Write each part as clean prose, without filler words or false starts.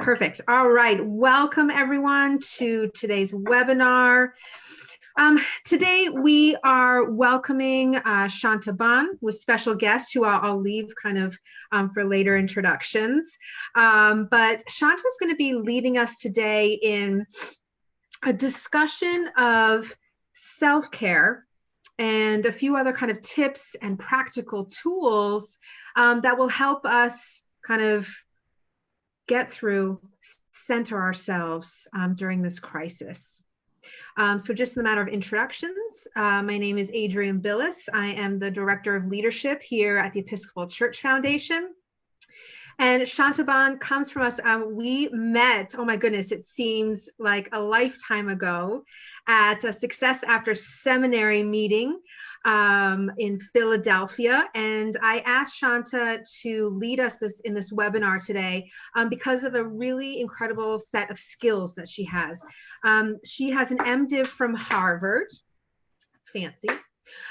Perfect. All right. Welcome everyone to today's webinar. Today we are welcoming Chanta Bhan with special guests who I'll leave kind of for later introductions. But Chanta is going to be leading us today in a discussion of self-care and a few other kind of tips and practical tools that will help us kind of get through, center ourselves during this crisis. So just in the matter of introductions, my name is Adrienne Billis. I am the Director of Leadership here at the Episcopal Church Foundation. And Chanta Bhan comes from us. We met, oh my goodness, it seems like a lifetime ago at a Success After Seminary meeting in Philadelphia. And I asked Chanta to lead us in this webinar today because of a really incredible set of skills that she has. She has an MDiv from Harvard, fancy.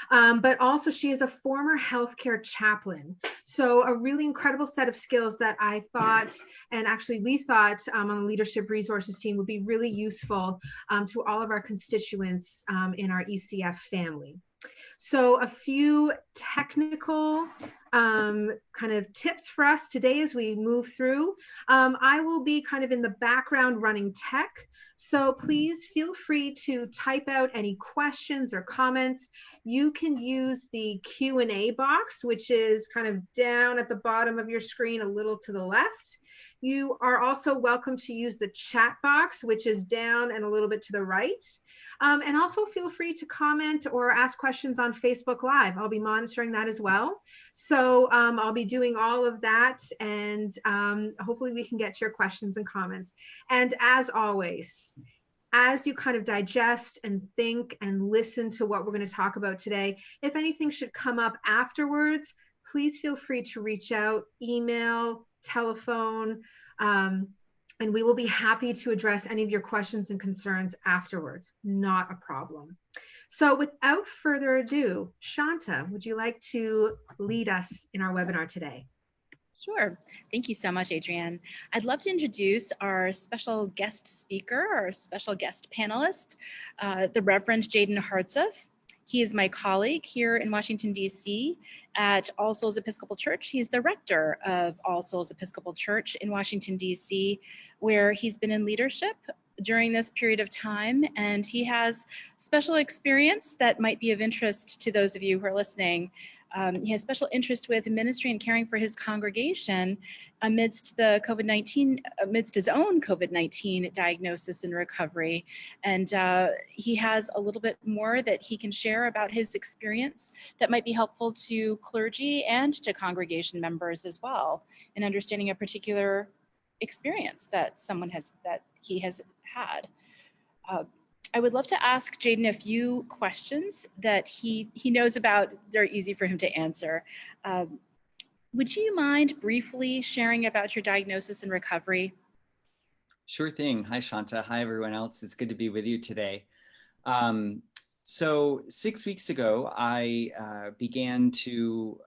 But also she is a former healthcare chaplain. So a really incredible set of skills that I thought, and actually we thought on the leadership resources team would be really useful to all of our constituents in our ECF family. So a few technical kind of tips for us today as we move through. I will be kind of in the background running tech. So please feel free to type out any questions or comments. You can use the Q&A box, which is kind of down at the bottom of your screen, a little to the left. You are also welcome to use the chat box, which is down and a little bit to the right. And also feel free to comment or ask questions on Facebook Live. I'll be monitoring that as well. So I'll be doing all of that, and hopefully we can get to your questions and comments. And as always, as you kind of digest and think and listen to what we're going to talk about today, if anything should come up afterwards, please feel free to reach out, email, telephone, and we will be happy to address any of your questions and concerns afterwards. Not a problem. So without further ado, Chanta, would you like to lead us in our webinar today? Sure. Thank you so much, Adrienne. I'd love to introduce our special guest speaker, our special guest panelist, the Reverend Jadon Hartsuff. He is my colleague here in Washington, D.C. at All Souls Episcopal Church. He's the rector of All Souls Episcopal Church in Washington, D.C., where he's been in leadership during this period of time, and he has special experience that might be of interest to those of you who are listening. He has special interest with ministry and caring for his congregation amidst the COVID-19, amidst his own COVID-19 diagnosis and recovery. And he has a little bit more that he can share about his experience that might be helpful to clergy and to congregation members as well in understanding a particular experience that he has had. I would love to ask Jadon a few questions that he knows about. They're easy for him to answer. Would you mind briefly sharing about your diagnosis and recovery? Sure thing. Hi, Chanta. Hi, everyone else. It's good to be with you today. So 6 weeks ago, I began to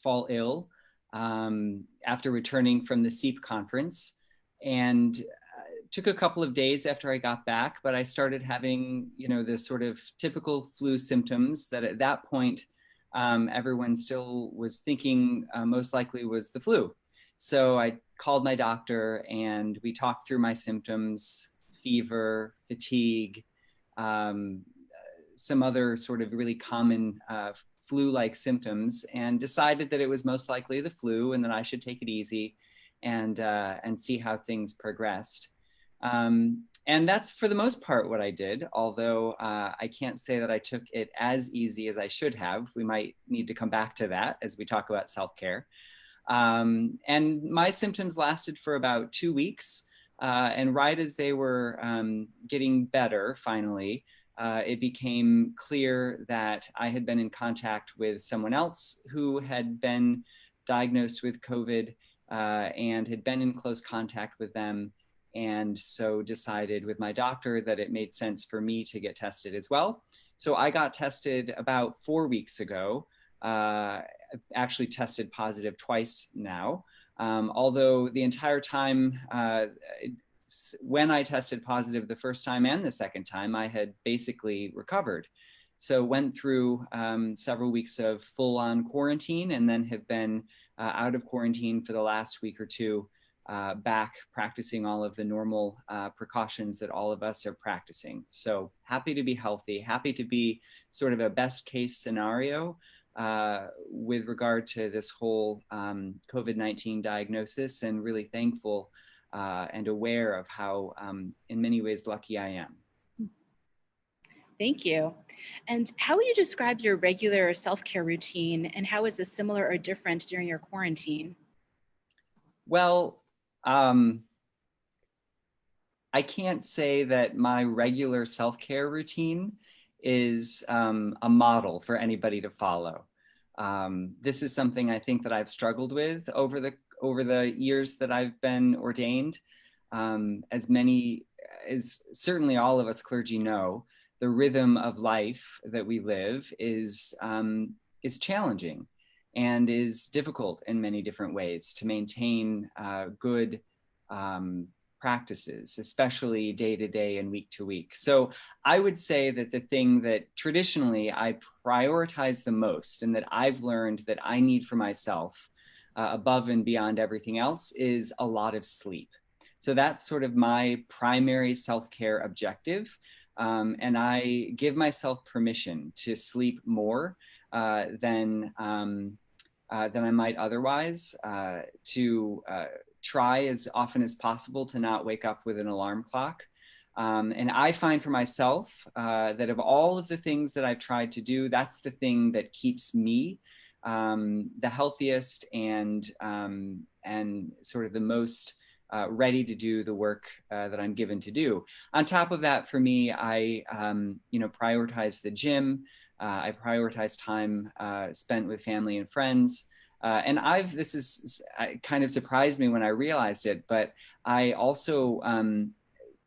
fall ill after returning from the SEEP conference, and took a couple of days after I got back, but I started having, the sort of typical flu symptoms that at that point, everyone still was thinking most likely was the flu. So I called my doctor and we talked through my symptoms: fever, fatigue, some other sort of really common flu-like symptoms, and decided that it was most likely the flu and that I should take it easy and see how things progressed. And that's for the most part what I did, although I can't say that I took it as easy as I should have. We might need to come back to that as we talk about self-care. And my symptoms lasted for about 2 weeks. And right as they were getting better, finally, it became clear that I had been in contact with someone else who had been diagnosed with COVID and had been in close contact with them. And so decided with my doctor that it made sense for me to get tested as well. So I got tested about 4 weeks ago, actually tested positive twice now. Although the entire time, when I tested positive the first time and the second time, I had basically recovered. So went through several weeks of full-on quarantine, and then have been out of quarantine for the last week or two, back practicing all of the normal precautions that all of us are practicing. So happy to be healthy, happy to be sort of a best case scenario with regard to this whole COVID-19 diagnosis, and really thankful and aware of how, in many ways, lucky I am. Thank you. And how would you describe your regular self-care routine, and how is this similar or different during your quarantine? Well, I can't say that my regular self-care routine is a model for anybody to follow. This is something I think that I've struggled with over the years that I've been ordained. As certainly all of us clergy know, the rhythm of life that we live is challenging and is difficult in many different ways to maintain good practices, especially day to day and week to week. So I would say that the thing that traditionally I prioritize the most, and that I've learned that I need for myself above and beyond everything else, is a lot of sleep. So that's sort of my primary self-care objective. And I give myself permission to sleep more than I might otherwise, to try as often as possible to not wake up with an alarm clock. And I find for myself that of all of the things that I've tried to do, that's the thing that keeps me the healthiest and sort of the most ready to do the work that I'm given to do. On top of that, for me, I prioritize the gym. I prioritize time spent with family and friends. And this is kind of surprised me when I realized it, but I also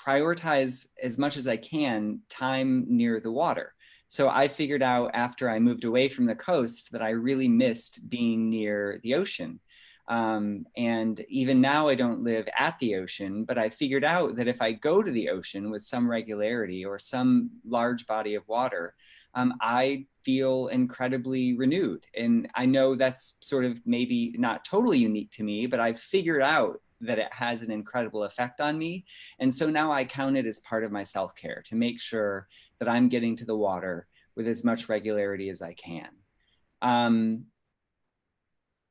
prioritize as much as I can time near the water. So I figured out after I moved away from the coast that I really missed being near the ocean. And even now I don't live at the ocean, but I figured out that if I go to the ocean with some regularity or some large body of water, I feel incredibly renewed. And I know that's sort of maybe not totally unique to me, but I've figured out that it has an incredible effect on me. And so now I count it as part of my self-care to make sure that I'm getting to the water with as much regularity as I can.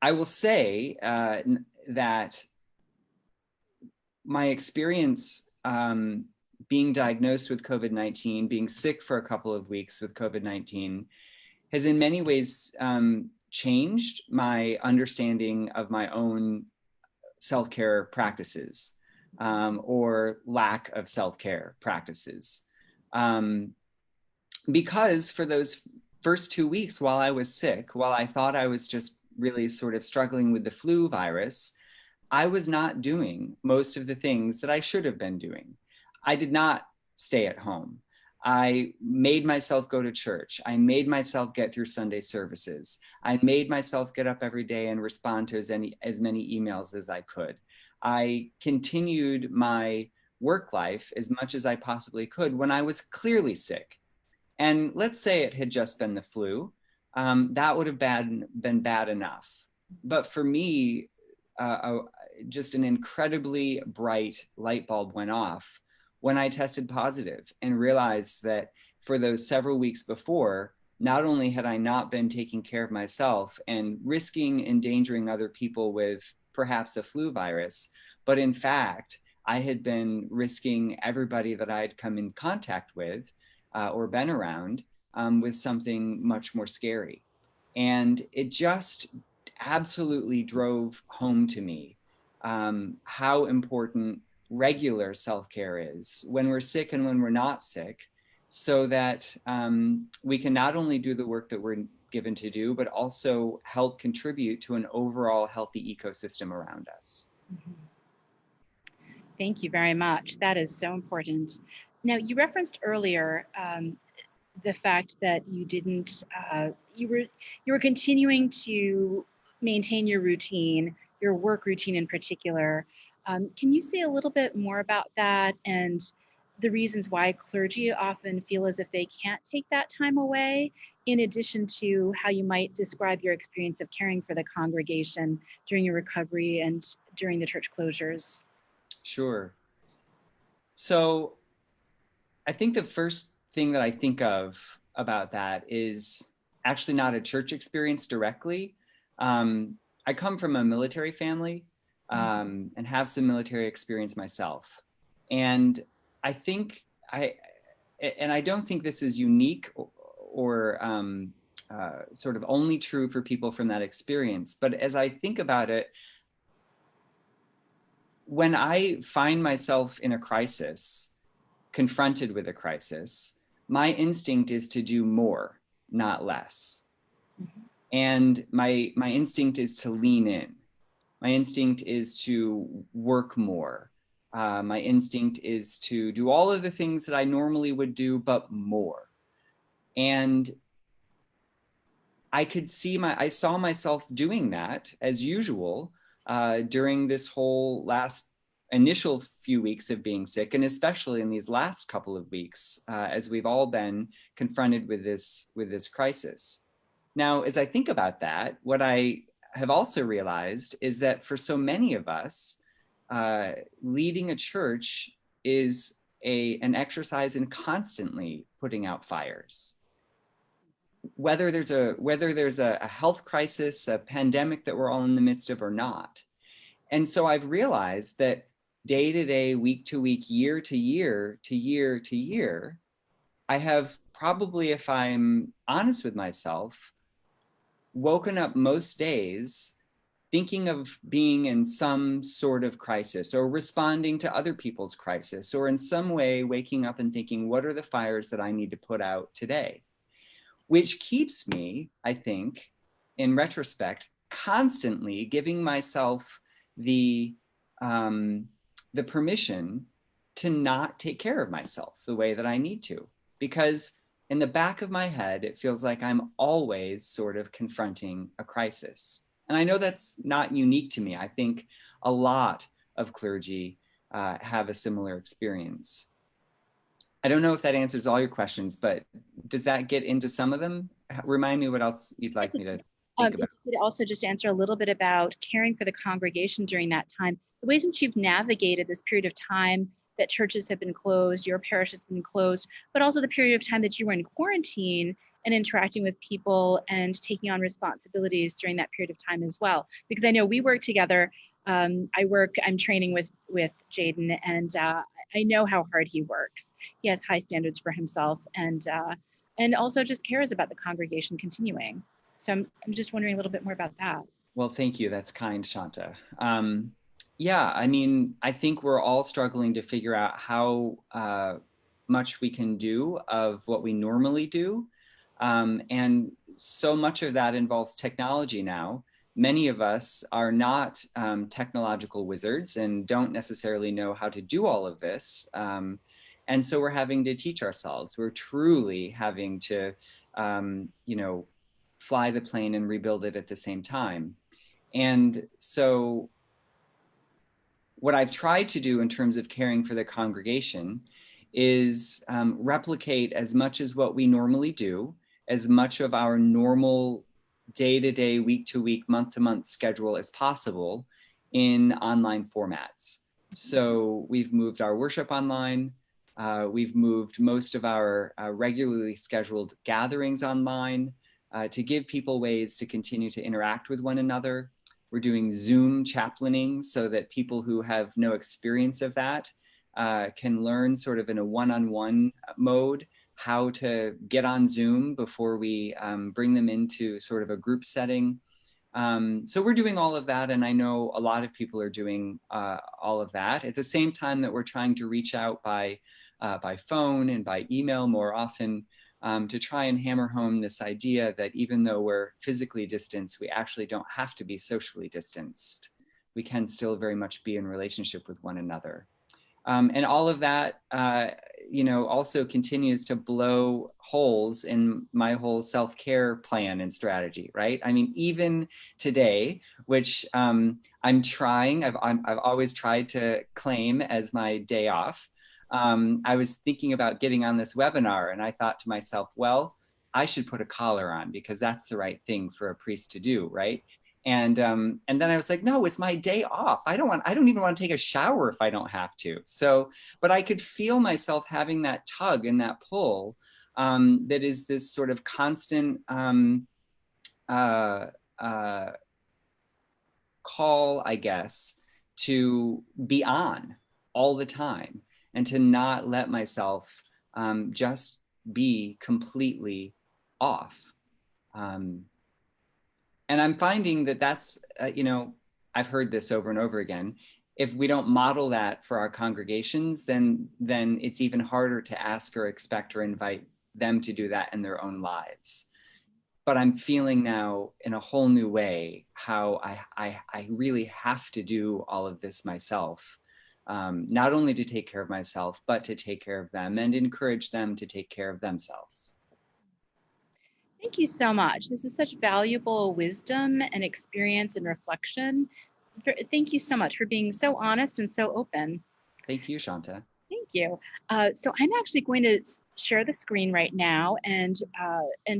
I will say that my experience being diagnosed with COVID-19, being sick for a couple of weeks with COVID-19, has in many ways changed my understanding of my own self-care practices or lack of self-care practices. Because for those first 2 weeks while I was sick, while I thought I was just really sort of struggling with the flu virus, I was not doing most of the things that I should have been doing. I did not stay at home. I made myself go to church. I made myself get through Sunday services. I made myself get up every day and respond to as many emails as I could. I continued my work life as much as I possibly could when I was clearly sick. And let's say it had just been the flu, that would have been bad enough. But for me, just an incredibly bright light bulb went off when I tested positive and realized that for those several weeks before, not only had I not been taking care of myself and risking endangering other people with perhaps a flu virus, but in fact, I had been risking everybody that I had come in contact with or been around with something much more scary. And it just absolutely drove home to me how important regular self-care is when we're sick and when we're not sick, so that we can not only do the work that we're given to do, but also help contribute to an overall healthy ecosystem around us. Mm-hmm. Thank you very much. That is so important. Now, you referenced earlier the fact that you didn't, you were continuing to maintain your routine your work routine in particular. Can you say a little bit more about that and the reasons why clergy often feel as if they can't take that time away, in addition to how you might describe your experience of caring for the congregation during your recovery and during the church closures? Sure. So I think the first thing that I think of about that is actually not a church experience directly. I come from a military family and have some military experience myself. And I think I don't think this is unique or sort of only true for people from that experience. But as I think about it, when I find myself in a crisis, confronted with a crisis, my instinct is to do more, not less. Mm-hmm. And my instinct is to lean in. My instinct is to work more. My instinct is to do all of the things that I normally would do, but more. And I saw myself doing that as usual during this whole last initial few weeks of being sick, and especially in these last couple of weeks, as we've all been confronted with this crisis. Now, as I think about that, what I have also realized is that for so many of us, leading a church is an exercise in constantly putting out fires. Whether there's a health crisis, a pandemic that we're all in the midst of or not. And so I've realized that day to day, week to week, year to year to year to year, I have probably, if I'm honest with myself, woken up most days thinking of being in some sort of crisis or responding to other people's crisis, or in some way waking up and thinking, what are the fires that I need to put out today? Which keeps me, I think, in retrospect, constantly giving myself the permission to not take care of myself the way that I need to. Because in the back of my head, it feels like I'm always sort of confronting a crisis. And I know that's not unique to me. I think a lot of clergy have a similar experience. I don't know if that answers all your questions, but does that get into some of them? Remind me what else you'd like me to think about. If you could also just answer a little bit about caring for the congregation during that time, the ways in which you've navigated this period of time that churches have been closed, your parish has been closed, but also the period of time that you were in quarantine and interacting with people and taking on responsibilities during that period of time as well. Because I know we work together. I'm training with Jadon, and I know how hard he works. He has high standards for himself, and also just cares about the congregation continuing. So I'm just wondering a little bit more about that. Well, thank you. That's kind, Chanta. Yeah, I mean, I think we're all struggling to figure out how much we can do of what we normally do. And so much of that involves technology now. Many of us are not technological wizards and don't necessarily know how to do all of this. And so we're having to teach ourselves. We're truly having to, fly the plane and rebuild it at the same time. And so what I've tried to do in terms of caring for the congregation is replicate as much as what we normally do, as much of our normal day-to-day, week-to-week, month-to-month schedule as possible in online formats. So we've moved our worship online. We've moved most of our regularly scheduled gatherings online to give people ways to continue to interact with one another. We're doing Zoom chaplaining so that people who have no experience of that can learn sort of in a one-on-one mode how to get on Zoom before we bring them into sort of a group setting. So we're doing all of that, and I know a lot of people are doing all of that at the same time that we're trying to reach out by phone and by email more often to try and hammer home this idea that even though we're physically distanced, we actually don't have to be socially distanced. We can still very much be in relationship with one another. And all of that, also continues to blow holes in my whole self-care plan and strategy, right? I mean, even today, which I'm trying, I've always tried to claim as my day off. I was thinking about getting on this webinar, and I thought to myself, well, I should put a collar on because that's the right thing for a priest to do, right? And then I was like, no, it's my day off. I don't even want to take a shower if I don't have to. So, but I could feel myself having that tug and that pull that is this sort of constant call, I guess, to be on all the time and to not let myself just be completely off. And I'm finding that that's, I've heard this over and over again. If we don't model that for our congregations, then it's even harder to ask or expect or invite them to do that in their own lives. But I'm feeling now in a whole new way how I really have to do all of this myself, not only to take care of myself, but to take care of them and encourage them to take care of themselves. Thank you so much. This is such valuable wisdom and experience and reflection. Thank you so much for being so honest and so open. Thank you, Chanta. Thank you. So I'm actually going to share the screen right now and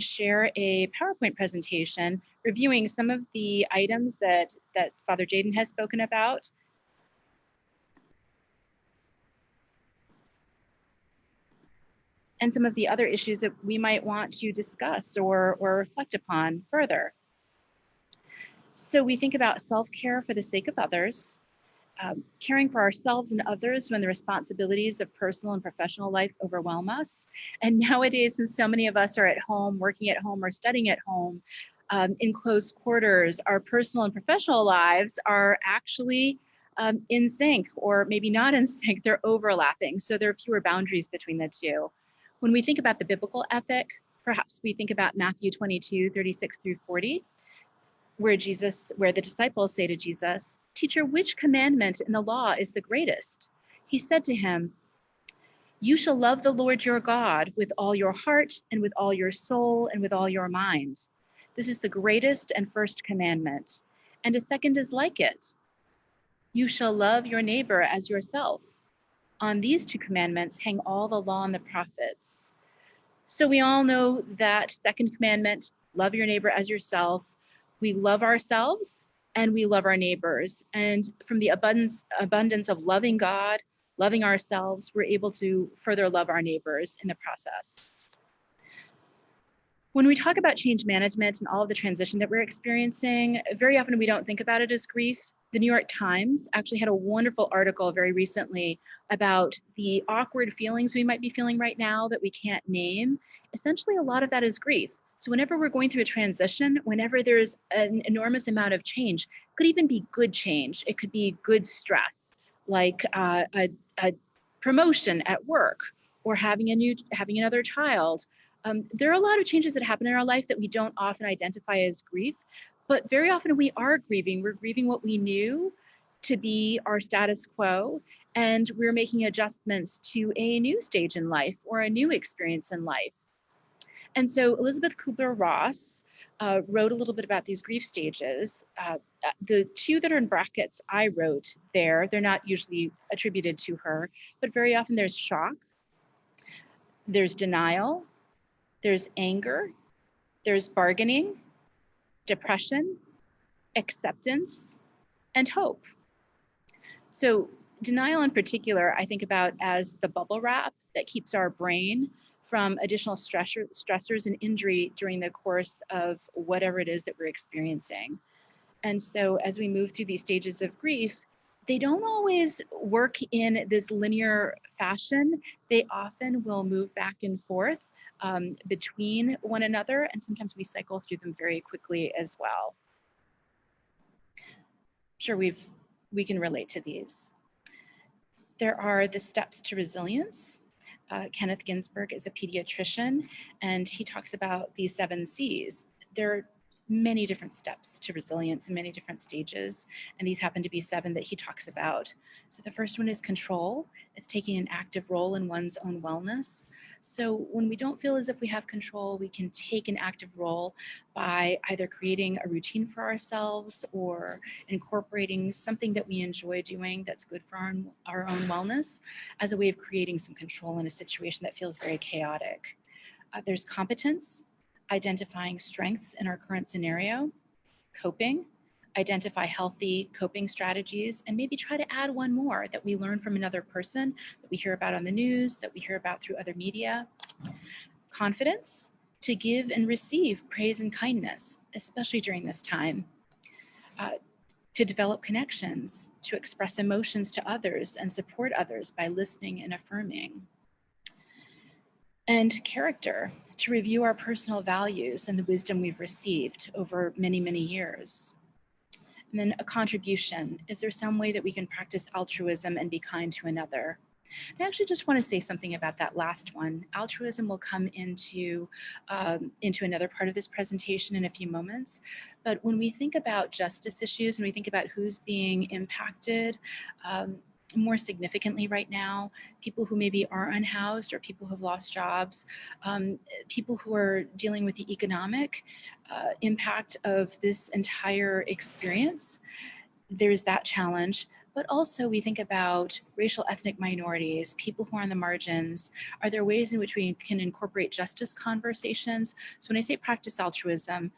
share a PowerPoint presentation reviewing some of the items that Father Jadon has spoken about. And some of the other issues that we might want to discuss or reflect upon further. So we think about self-care for the sake of others, caring for ourselves and others when the responsibilities of personal and professional life overwhelm us. And nowadays, since so many of us are at home, working at home or studying at home, in close quarters, our personal and professional lives are actually in sync, or maybe not in sync, they're overlapping. So there are fewer boundaries between the two. When we think about the biblical ethic, perhaps we think about Matthew 22, 36 through 40, where the disciples say to Jesus, "Teacher, which commandment in the law is the greatest?" He said to him, "You shall love the Lord your God with all your heart and with all your soul and with all your mind. This is the greatest and first commandment. And a second is like it. You shall love your neighbor as yourself. On these two commandments hang all the law and the prophets." So we all know that second commandment, love your neighbor as yourself. We love ourselves and we love our neighbors. And from the abundance of loving God, loving ourselves, we're able to further love our neighbors in the process. When we talk about change management and all of the transition that we're experiencing, very often we don't think about it as grief. The New York Times actually had a wonderful article very recently about the awkward feelings we might be feeling right now that we can't name. Essentially, a lot of that is grief. So whenever we're going through a transition, whenever there's an enormous amount of change, it could even be good change. It could be good stress, like a promotion at work or having another child. There are a lot of changes that happen in our life that we don't often identify as grief. But very often we are grieving. We're grieving what we knew to be our status quo, and we're making adjustments to a new stage in life or a new experience in life. And so Elizabeth Kubler-Ross wrote a little bit about these grief stages. The two that are in brackets I wrote there, they're not usually attributed to her, but very often there's shock, there's denial, there's anger, there's bargaining, depression, acceptance, and hope. So denial in particular, I think about as the bubble wrap that keeps our brain from additional stressors and injury during the course of whatever it is that we're experiencing. And so as we move through these stages of grief, they don't always work in this linear fashion. They often will move back and forth between one another, and sometimes we cycle through them very quickly as well. I'm sure we can relate to these. There are the steps to resilience. Kenneth Ginsburg is a pediatrician, and he talks about these 7 C's. There are many different steps to resilience and many different stages, and these happen to be 7 that he talks about. So the first one is control. It's taking an active role in one's own wellness. So when we don't feel as if we have control, we can take an active role by either creating a routine for ourselves or incorporating something that we enjoy doing that's good for our own wellness as a way of creating some control in a situation that feels very chaotic. There's competence, identifying strengths in our current scenario, coping, identify healthy coping strategies, and maybe try to add one more that we learn from another person, that we hear about on the news, that we hear about through other media. Confidence, to give and receive praise and kindness, especially during this time. To develop connections, to express emotions to others and support others by listening and affirming. And character, to review our personal values and the wisdom we've received over many, many years. And then a contribution. Is there some way that we can practice altruism and be kind to another? I actually just want to say something about that last one. Altruism will come into another part of this presentation in a few moments. But when we think about justice issues and we think about who's being impacted, more significantly right now, people who maybe are unhoused or people who have lost jobs, people who are dealing with the economic impact of this entire experience. There's that challenge. But also we think about racial ethnic minorities, people who are on the margins. Are there ways in which we can incorporate justice conversations? So when I say practice altruism,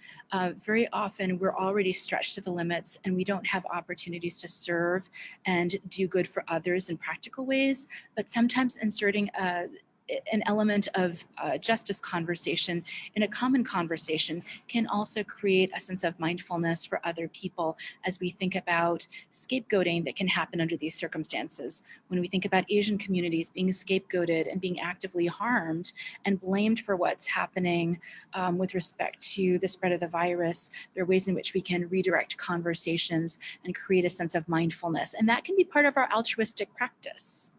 very often we're already stretched to the limits and we don't have opportunities to serve and do good for others in practical ways, but sometimes inserting an element of justice conversation in a common conversation can also create a sense of mindfulness for other people as we think about scapegoating that can happen under these circumstances. When we think about Asian communities being scapegoated and being actively harmed and blamed for what's happening with respect to the spread of the virus, there are ways in which we can redirect conversations and create a sense of mindfulness. And that can be part of our altruistic practice.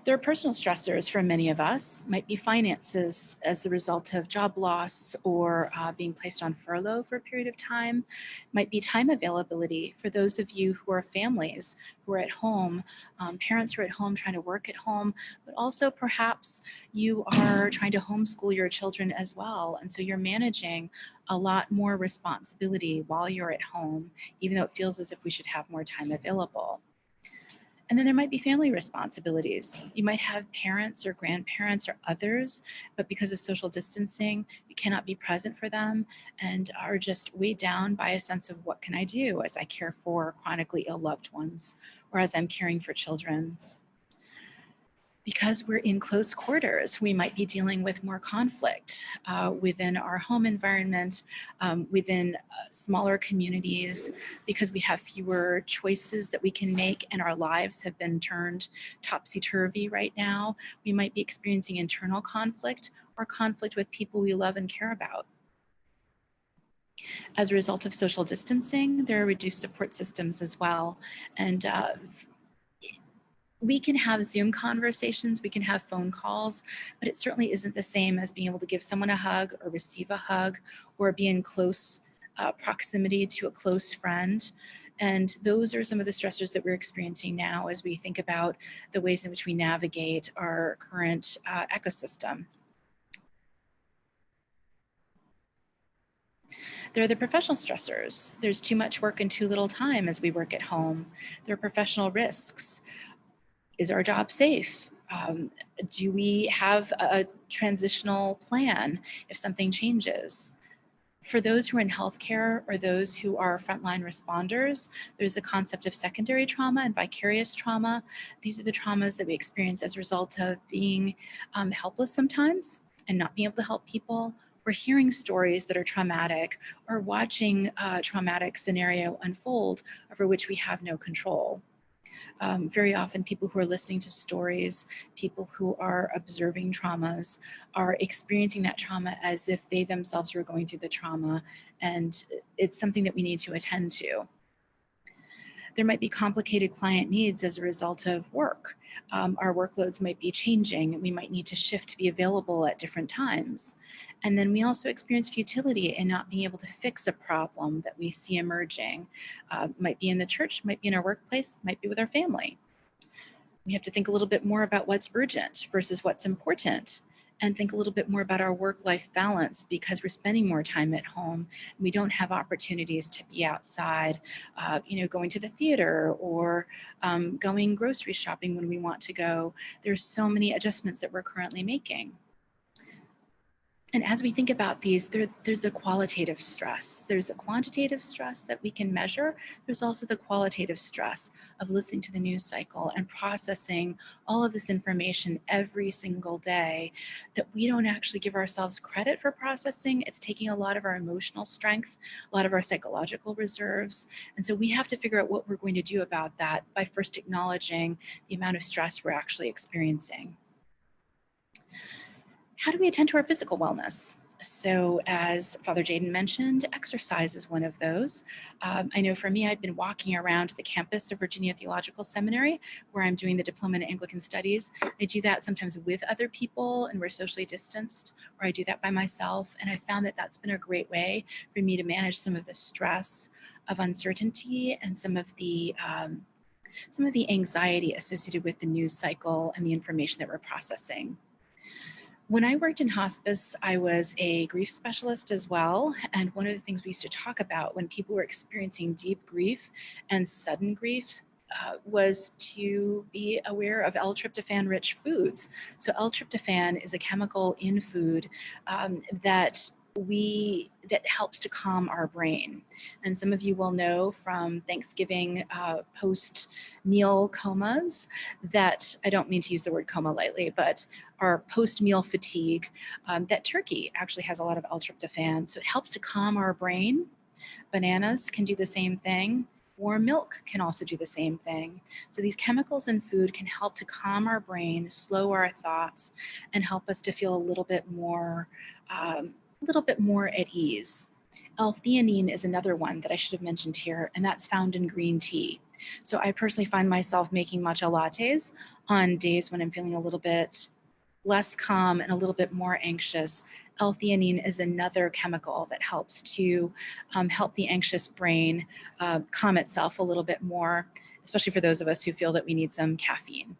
There are personal stressors for many of us, might be finances as the result of job loss or being placed on furlough for a period of time, might be time availability for those of you who are families who are at home, parents who are at home trying to work at home, but also perhaps you are trying to homeschool your children as well. And so you're managing a lot more responsibility while you're at home, even though it feels as if we should have more time available. And then there might be family responsibilities. You might have parents or grandparents or others, but because of social distancing, you cannot be present for them and are just weighed down by a sense of what can I do as I care for chronically ill loved ones or as I'm caring for children. Because we're in close quarters, we might be dealing with more conflict within our home environment, within smaller communities, because we have fewer choices that we can make and our lives have been turned topsy-turvy right now. We might be experiencing internal conflict or conflict with people we love and care about. As a result of social distancing, there are reduced support systems as well. And we can have Zoom conversations, we can have phone calls, but it certainly isn't the same as being able to give someone a hug or receive a hug or be in close proximity to a close friend. And those are some of the stressors that we're experiencing now as we think about the ways in which we navigate our current ecosystem. There are the professional stressors. There's too much work and too little time as we work at home. There are professional risks. Is our job safe? Do we have a transitional plan if something changes? For those who are in healthcare or those who are frontline responders, there's the concept of secondary trauma and vicarious trauma. These are the traumas that we experience as a result of being helpless sometimes and not being able to help people, or hearing stories that are traumatic, or watching a traumatic scenario unfold over which we have no control. Very often people who are listening to stories, people who are observing traumas are experiencing that trauma as if they themselves were going through the trauma, and it's something that we need to attend to. There might be complicated client needs as a result of work. Our workloads might be changing, and we might need to shift to be available at different times. And then we also experience futility in not being able to fix a problem that we see emerging. Might be in the church, might be in our workplace, might be with our family. We have to think a little bit more about what's urgent versus what's important, and think a little bit more about our work-life balance, because we're spending more time at home and we don't have opportunities to be outside, going to the theater or going grocery shopping when we want to go. There's so many adjustments that we're currently making. And as we think about these, there's the qualitative stress. There's the quantitative stress that we can measure. There's also the qualitative stress of listening to the news cycle and processing all of this information every single day that we don't actually give ourselves credit for processing. It's taking a lot of our emotional strength, a lot of our psychological reserves. And so we have to figure out what we're going to do about that by first acknowledging the amount of stress we're actually experiencing. How do we attend to our physical wellness? So as Father Jadon mentioned, exercise is one of those. I know for me, I've been walking around the campus of Virginia Theological Seminary, where I'm doing the diploma in Anglican Studies. I do that sometimes with other people and we're socially distanced, or I do that by myself. And I found that that's been a great way for me to manage some of the stress of uncertainty and some of the anxiety associated with the news cycle and the information that we're processing. When I worked in hospice, I was a grief specialist as well. And one of the things we used to talk about when people were experiencing deep grief and sudden grief was to be aware of L-tryptophan-rich foods. So L-tryptophan is a chemical in food that helps to calm our brain. And some of you will know from Thanksgiving post-meal comas that, I don't mean to use the word coma lightly, but our post-meal fatigue, that turkey actually has a lot of L-tryptophan. So it helps to calm our brain. Bananas can do the same thing. Warm milk can also do the same thing. So these chemicals in food can help to calm our brain, slow our thoughts, and help us to feel a little bit more at ease. L-theanine is another one that I should have mentioned here, and that's found in green tea. So I personally find myself making matcha lattes on days when I'm feeling a little bit less calm and a little bit more anxious. L-theanine is another chemical that helps to help the anxious brain calm itself a little bit more, especially for those of us who feel that we need some caffeine.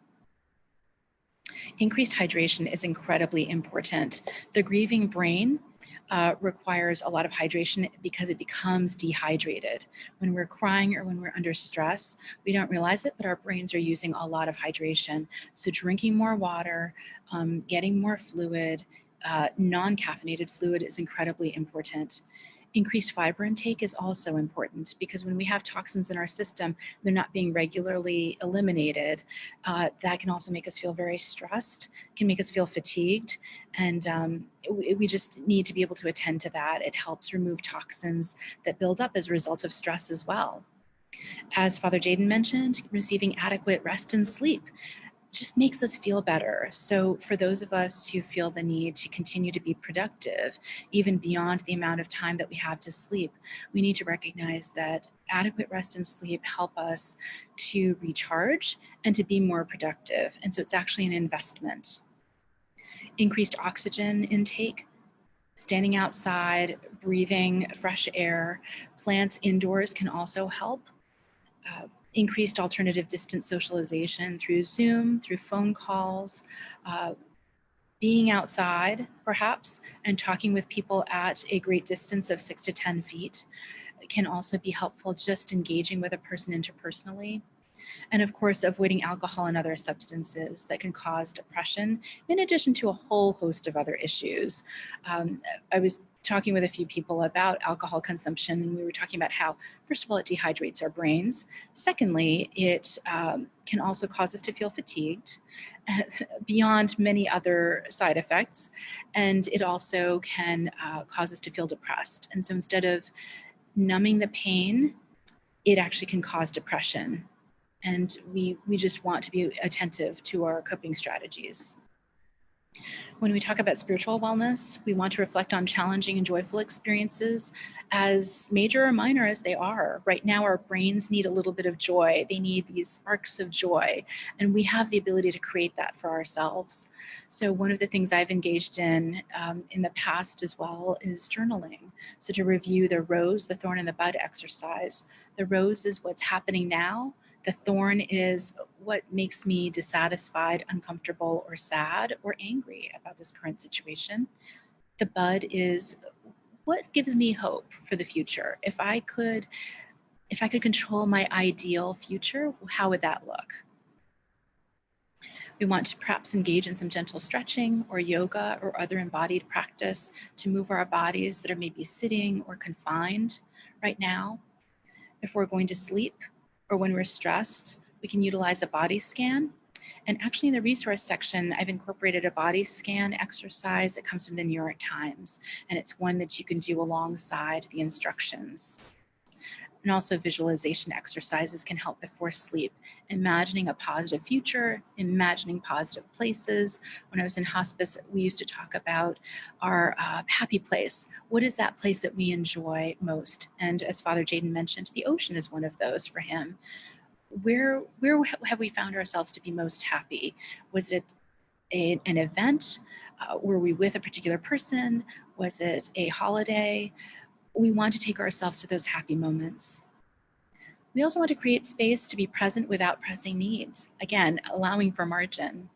Increased hydration is incredibly important. The grieving brain requires a lot of hydration because it becomes dehydrated. When we're crying or when we're under stress, we don't realize it, but our brains are using a lot of hydration. So drinking more water, getting more fluid, non-caffeinated fluid is incredibly important. Increased fiber intake is also important because when we have toxins in our system, they're not being regularly eliminated. That can also make us feel very stressed, can make us feel fatigued, and we just need to be able to attend to that. It helps remove toxins that build up as a result of stress as well. As Father Jadon mentioned, receiving adequate rest and sleep just makes us feel better. So for those of us who feel the need to continue to be productive, even beyond the amount of time that we have to sleep, we need to recognize that adequate rest and sleep help us to recharge and to be more productive. And so it's actually an investment. Increased oxygen intake, standing outside, breathing fresh air, plants indoors can also help. Increased alternative distance socialization through Zoom, through phone calls, being outside perhaps, and talking with people at a great distance of 6 to 10 feet can also be helpful, just engaging with a person interpersonally. And of course, avoiding alcohol and other substances that can cause depression, in addition to a whole host of other issues. I was talking with a few people about alcohol consumption, and we were talking about how, first of all, it dehydrates our brains. Secondly, it can also cause us to feel fatigued beyond many other side effects. And it also can cause us to feel depressed. And so instead of numbing the pain, it actually can cause depression. And we just want to be attentive to our coping strategies. When we talk about spiritual wellness, we want to reflect on challenging and joyful experiences, as major or minor as they are. Right now, our brains need a little bit of joy. They need these sparks of joy, and we have the ability to create that for ourselves. So one of the things I've engaged in the past as well is journaling. So to review the rose, the thorn, and the bud exercise. The rose is what's happening now. The thorn is what makes me dissatisfied, uncomfortable, or sad, or angry about this current situation. The bud is what gives me hope for the future. If I could control my ideal future, how would that look? We want to perhaps engage in some gentle stretching or yoga or other embodied practice to move our bodies that are maybe sitting or confined right now. If we're going to sleep or when we're stressed, we can utilize a body scan. And actually in the resource section, I've incorporated a body scan exercise that comes from the New York Times. And it's one that you can do alongside the instructions. And also visualization exercises can help before sleep, imagining a positive future, imagining positive places. When I was in hospice, we used to talk about our happy place. What is that place that we enjoy most? And as Father Jadon mentioned, the ocean is one of those for him. Where have we found ourselves to be most happy? Was it an event? Were we with a particular person? Was it a holiday? We want to take ourselves to those happy moments. We also want to create space to be present without pressing needs. Again, allowing for margin.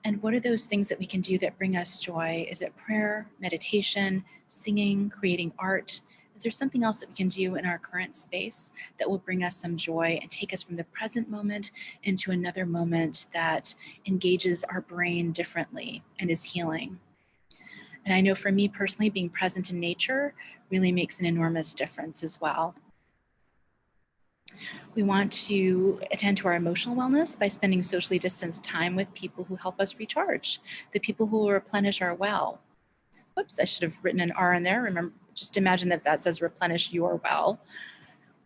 And what are those things that we can do that bring us joy? Is it prayer, meditation, singing, creating art? Is there something else that we can do in our current space that will bring us some joy and take us from the present moment into another moment that engages our brain differently and is healing? And I know for me personally, being present in nature really makes an enormous difference as well. We want to attend to our emotional wellness by spending socially distanced time with people who help us recharge, the people who will replenish our well. Whoops, I should have written an R in there. Remember, just imagine that says replenish your well.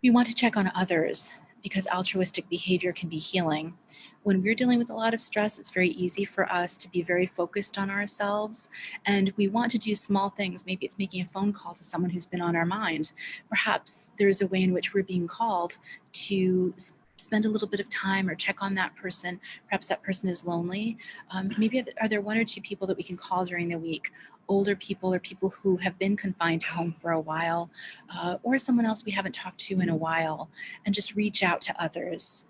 We want to check on others because altruistic behavior can be healing. When we're dealing with a lot of stress, it's very easy for us to be very focused on ourselves, and we want to do small things. Maybe it's making a phone call to someone who's been on our mind. Perhaps there's a way in which we're being called to spend a little bit of time or check on that person. Perhaps that person is lonely. Maybe are there one or two people that we can call during the week? Older people or people who have been confined to home for a while, or someone else we haven't talked to in a while, and just reach out to others.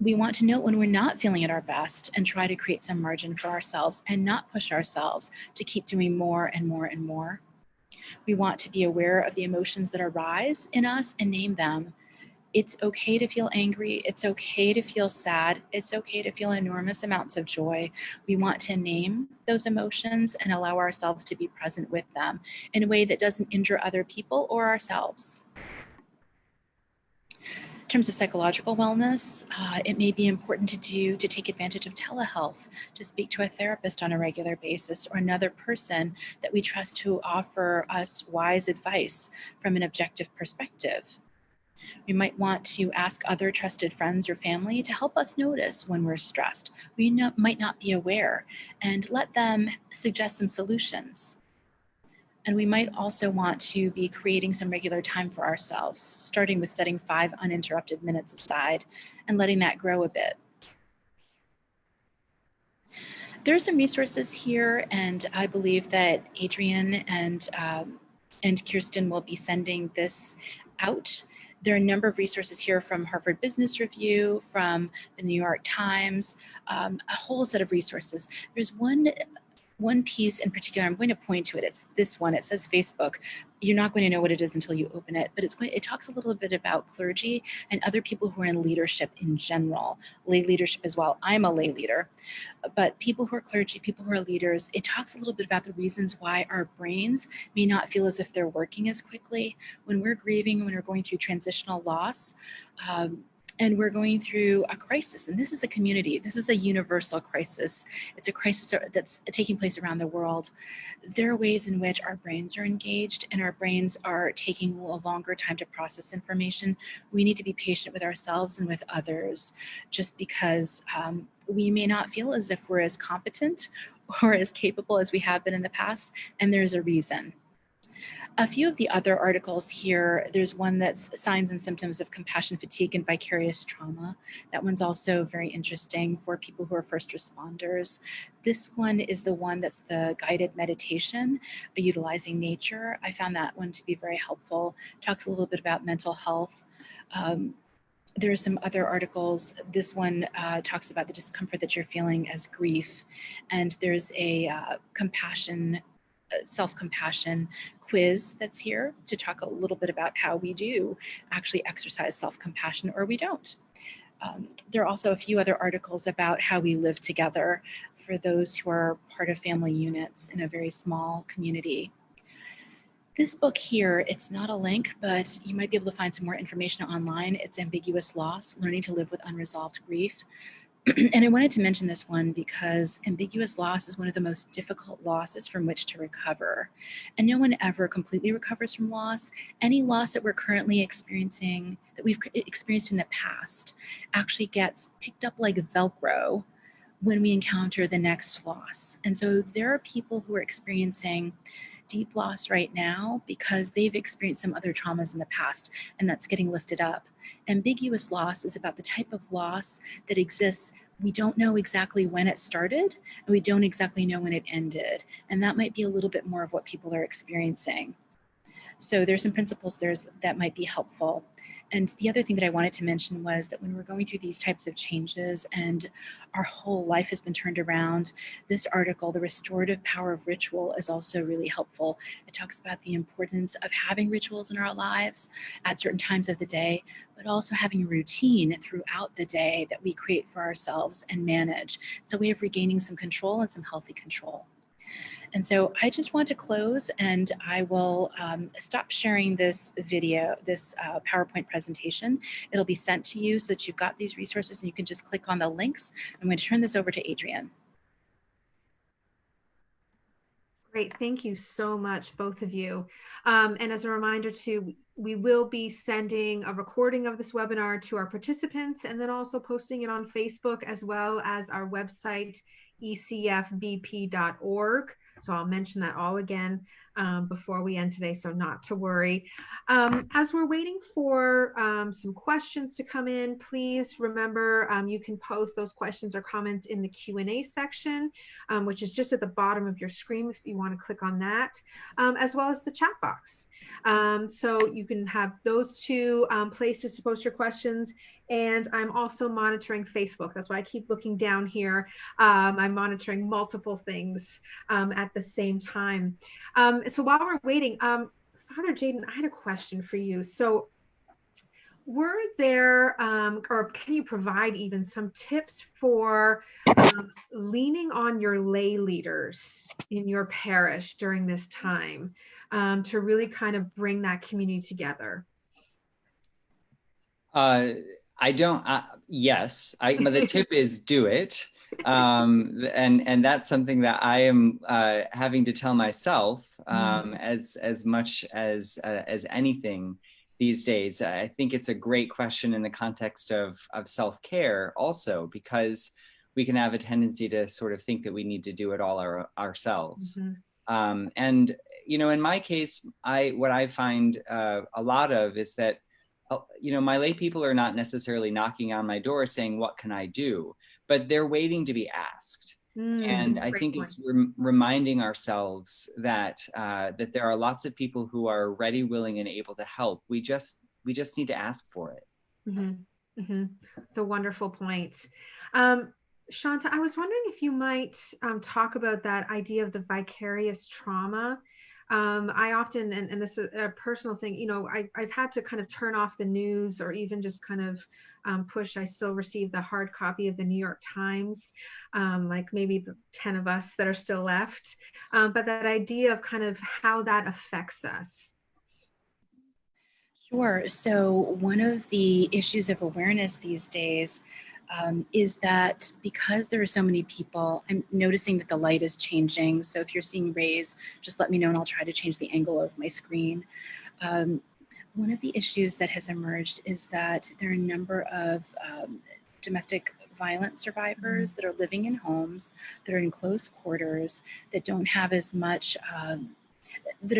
We want to note when we're not feeling at our best and try to create some margin for ourselves and not push ourselves to keep doing more and more and more. We want to be aware of the emotions that arise in us and name them. It's okay to feel angry. It's okay to feel sad. It's okay to feel enormous amounts of joy. We want to name those emotions and allow ourselves to be present with them in a way that doesn't injure other people or ourselves. In terms of psychological wellness, it may be important to take advantage of telehealth, to speak to a therapist on a regular basis or another person that we trust to offer us wise advice from an objective perspective. We might want to ask other trusted friends or family to help us notice when we're stressed. We might not be aware, and let them suggest some solutions. And we might also want to be creating some regular time for ourselves, starting with setting 5 uninterrupted minutes aside and letting that grow a bit. There are some resources here, and I believe that Adrian and Kirsten will be sending this out. There are a number of resources here from Harvard Business Review, from the New York Times, a whole set of resources. There's one piece in particular, I'm going to point to it. It's this one. It says Facebook. You're not going to know what it is until you open it, but it talks a little bit about clergy and other people who are in leadership in general, lay leadership as well. I'm a lay leader, but people who are clergy, people who are leaders, it talks a little bit about the reasons why our brains may not feel as if they're working as quickly when we're grieving, when we're going through transitional loss. And we're going through a crisis, and this is a community. This is a universal crisis. It's a crisis that's taking place around the world. There are ways in which our brains are engaged and our brains are taking a longer time to process information. We need to be patient with ourselves and with others, just because we may not feel as if we're as competent or as capable as we have been in the past, and there's a reason. A few of the other articles here, there's one that's signs and symptoms of compassion fatigue and vicarious trauma. That one's also very interesting for people who are first responders. This one is the one that's the guided meditation, utilizing nature. I found that one to be very helpful. Talks a little bit about mental health. There are some other articles. This one talks about the discomfort that you're feeling as grief. And there's a self-compassion quiz that's here to talk a little bit about how we do actually exercise self-compassion or we don't. There are also a few other articles about how we live together for those who are part of family units in a very small community. This book here, it's not a link, but you might be able to find some more information online. It's Ambiguous Loss, Learning to Live with Unresolved Grief. And I wanted to mention this one because ambiguous loss is one of the most difficult losses from which to recover. And no one ever completely recovers from loss. Any loss that we're currently experiencing, that we've experienced in the past, actually gets picked up like Velcro when we encounter the next loss. And so there are people who are experiencing deep loss right now because they've experienced some other traumas in the past, and that's getting lifted up. Ambiguous loss is about the type of loss that exists. We don't know exactly when it started, and we don't exactly know when it ended. And that might be a little bit more of what people are experiencing. So there's some principles there that might be helpful. And the other thing that I wanted to mention was that when we're going through these types of changes and our whole life has been turned around, this article, The Restorative Power of Ritual, is also really helpful. It talks about the importance of having rituals in our lives at certain times of the day, but also having a routine throughout the day that we create for ourselves and manage. It's a way of regaining some control and some healthy control. And so I just want to close, and I will stop sharing this video, this PowerPoint presentation. It'll be sent to you so that you've got these resources and you can just click on the links. I'm going to turn this over to Adrienne. Great, thank you so much, both of you. And as a reminder too, we will be sending a recording of this webinar to our participants and then also posting it on Facebook as well as our website, ecfvp.org. So I'll mention that all again before we end today, so not to worry. As we're waiting for some questions to come in, please remember you can post those questions or comments in the Q&A section, which is just at the bottom of your screen if you want to click on that, as well as the chat box. So you can have those two places to post your questions. And I'm also monitoring Facebook. That's why I keep looking down here. I'm monitoring multiple things at the same time. So while we're waiting, Father Jadon, I had a question for you. So were there, or can you provide even some tips for leaning on your lay leaders in your parish during this time to really kind of bring that community together? Yes, but the tip is do it. And that's something that I am having to tell myself as much as anything these days. I think it's a great question in the context of self-care also, because we can have a tendency to sort of think that we need to do it all ourselves. And, you know, in my case, what I find a lot of is that you know, my lay people are not necessarily knocking on my door saying, what can I do? But they're waiting to be asked. And I think it's reminding ourselves that that there are lots of people who are ready, willing, and able to help. We just need to ask for it. It's a wonderful point. Chanta, I was wondering if you might talk about that idea of the vicarious trauma. I often, and this is a personal thing, you know, I've had to kind of turn off the news or even just kind of push. I still receive the hard copy of the New York Times, like maybe the 10 of us that are still left. But that idea of kind of how that affects us. Sure. So one of the issues of awareness these days is that because there are so many people, I'm noticing that the light is changing. So if you're seeing rays, just let me know and I'll try to change the angle of my screen. One of the issues that has emerged is that there are a number of domestic violence survivors that are living in homes, that are in close quarters, that don't have as much, that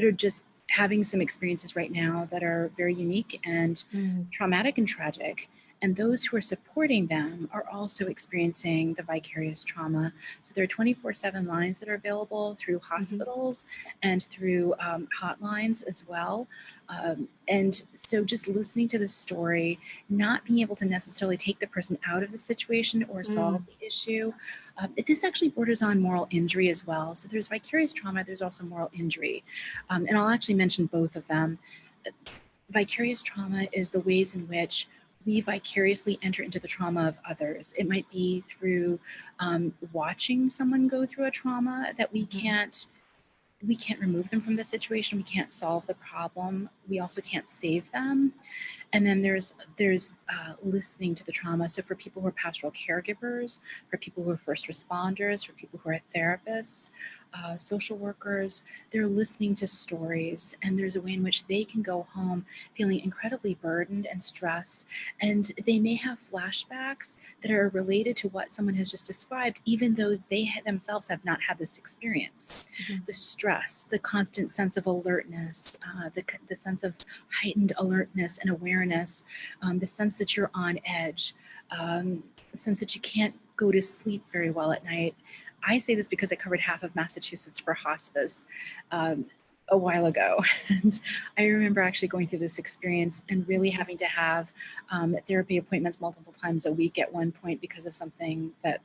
are just having some experiences right now that are very unique and traumatic and tragic. And those who are supporting them are also experiencing the vicarious trauma. So there are 24/7 lines that are available through hospitals and through hotlines as well. And so just listening to the story, not being able to necessarily take the person out of the situation or solve the issue, this actually borders on moral injury as well. So there's vicarious trauma, there's also moral injury. And I'll actually mention both of them. Vicarious trauma is the ways in which we vicariously enter into the trauma of others. It might be through watching someone go through a trauma that we can't remove them from the situation. We can't solve the problem. We also can't save them. And then there's listening to the trauma. So for people who are pastoral caregivers, for people who are first responders, for people who are therapists, social workers, they're listening to stories, and there's a way in which they can go home feeling incredibly burdened and stressed, and they may have flashbacks that are related to what someone has just described, even though they themselves have not had this experience. The stress, the constant sense of alertness, the sense of heightened alertness and awareness, the sense that you're on edge, the sense that you can't go to sleep very well at night. I say this because I covered half of Massachusetts for hospice a while ago. And I remember actually going through this experience and really having to have therapy appointments multiple times a week at one point because of something that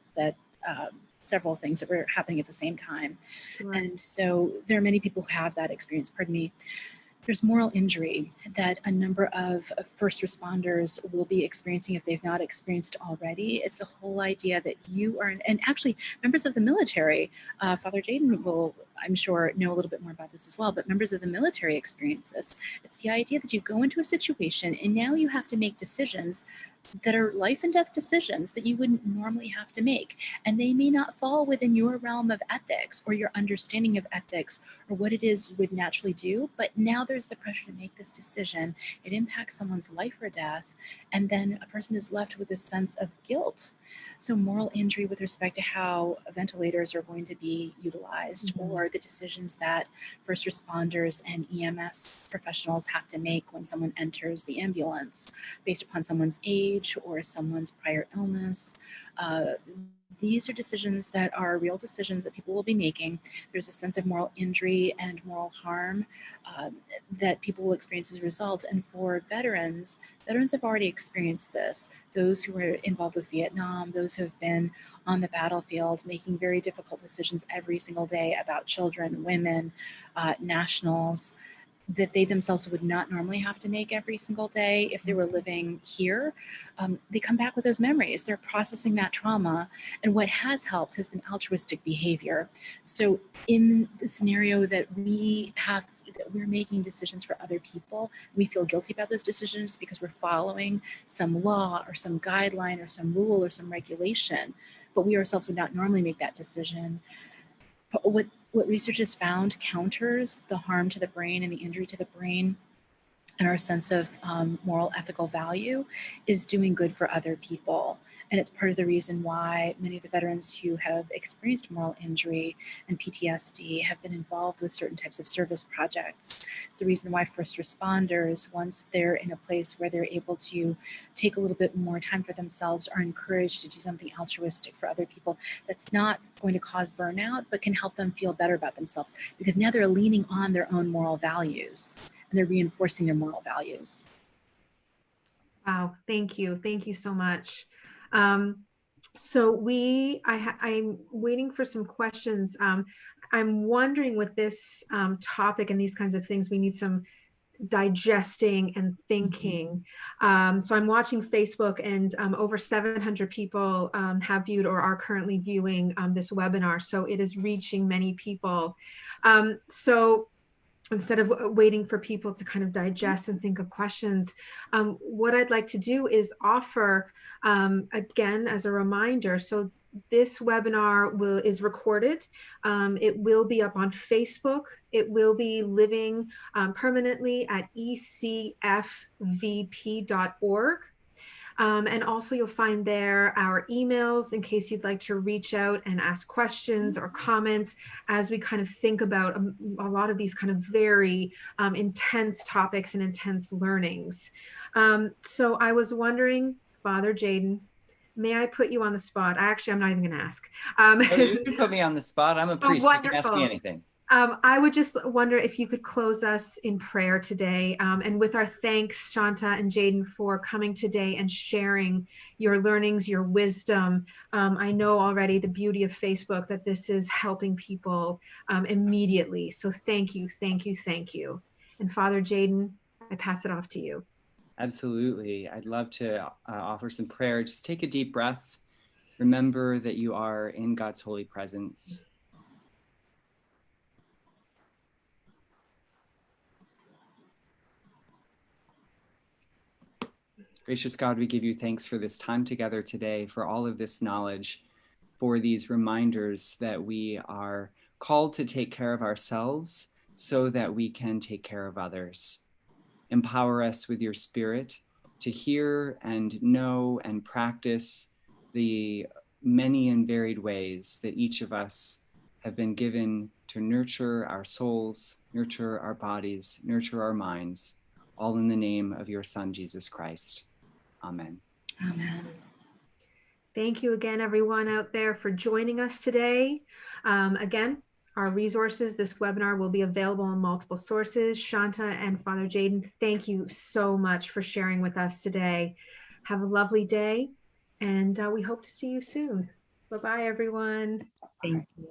several things that were happening at the same time. Sure. And so there are many people who have that experience, pardon me. There's moral injury that a number of first responders will be experiencing if they've not experienced already. It's the whole idea that you are, and actually members of the military, Father Jadon will, I'm sure, know a little bit more about this as well, but members of the military experience this. It's the idea that you go into a situation and now you have to make decisions that are life and death decisions that you wouldn't normally have to make. And they may not fall within your realm of ethics or your understanding of ethics or what it is you would naturally do. But now there's the pressure to make this decision. It impacts someone's life or death. And then a person is left with a sense of guilt. So moral injury with respect to how ventilators are going to be utilized or the decisions that first responders and EMS professionals have to make when someone enters the ambulance based upon someone's age or someone's prior illness. These are decisions that are real decisions that people will be making. There's a sense of moral injury and moral harm that people will experience as a result. And for veterans have already experienced this. Those who were involved with Vietnam, those who have been on the battlefield, making very difficult decisions every single day about children, women, nationals, that they themselves would not normally have to make every single day if they were living here. They come back with those memories. They're processing that trauma. And what has helped has been altruistic behavior. So in the scenario that we're making decisions for other people, we feel guilty about those decisions because we're following some law or some guideline or some rule or some regulation, but we ourselves would not normally make that decision. But what research has found counters the harm to the brain and the injury to the brain and our sense of moral ethical value is doing good for other people. And it's part of the reason why many of the veterans who have experienced moral injury and PTSD have been involved with certain types of service projects. It's the reason why first responders, once they're in a place where they're able to take a little bit more time for themselves, are encouraged to do something altruistic for other people that's not going to cause burnout, but can help them feel better about themselves because now they're leaning on their own moral values and they're reinforcing their moral values. Wow, thank you. Thank you so much. So I'm waiting for some questions. I'm wondering with this topic and these kinds of things, we need some digesting and thinking. So I'm watching Facebook and over 700 people have viewed or are currently viewing this webinar. So it is reaching many people. So instead of waiting for people to kind of digest and think of questions, what I'd like to do is offer, again, as a reminder, so this webinar is recorded. It will be up on Facebook. It will be living permanently at ecfvp.org. And also you'll find there our emails in case you'd like to reach out and ask questions or comments as we kind of think about a lot of these kind of very intense topics and intense learnings. So I was wondering, Father Jadon, may I put you on the spot? I'm not even going to ask. Oh, you can put me on the spot. I'm a priest. You can ask me anything. I would just wonder if you could close us in prayer today, and with our thanks, Chanta and Jadon, for coming today and sharing your learnings, your wisdom. I know already the beauty of Facebook, that this is helping people immediately. So thank you, thank you, thank you. And Father Jadon, I pass it off to you. Absolutely. I'd love to offer some prayer. Just take a deep breath. Remember that you are in God's holy presence. Gracious God, we give you thanks for this time together today, for all of this knowledge, for these reminders that we are called to take care of ourselves so that we can take care of others. Empower us with your Spirit to hear and know and practice the many and varied ways that each of us have been given to nurture our souls, nurture our bodies, nurture our minds, all in the name of your Son, Jesus Christ. Amen. Amen. Thank you again, everyone out there, for joining us today. Again, our resources, this webinar will be available on multiple sources. Chanta and Father Jadon, thank you so much for sharing with us today. Have a lovely day, and we hope to see you soon. Bye-bye, everyone. Thank you.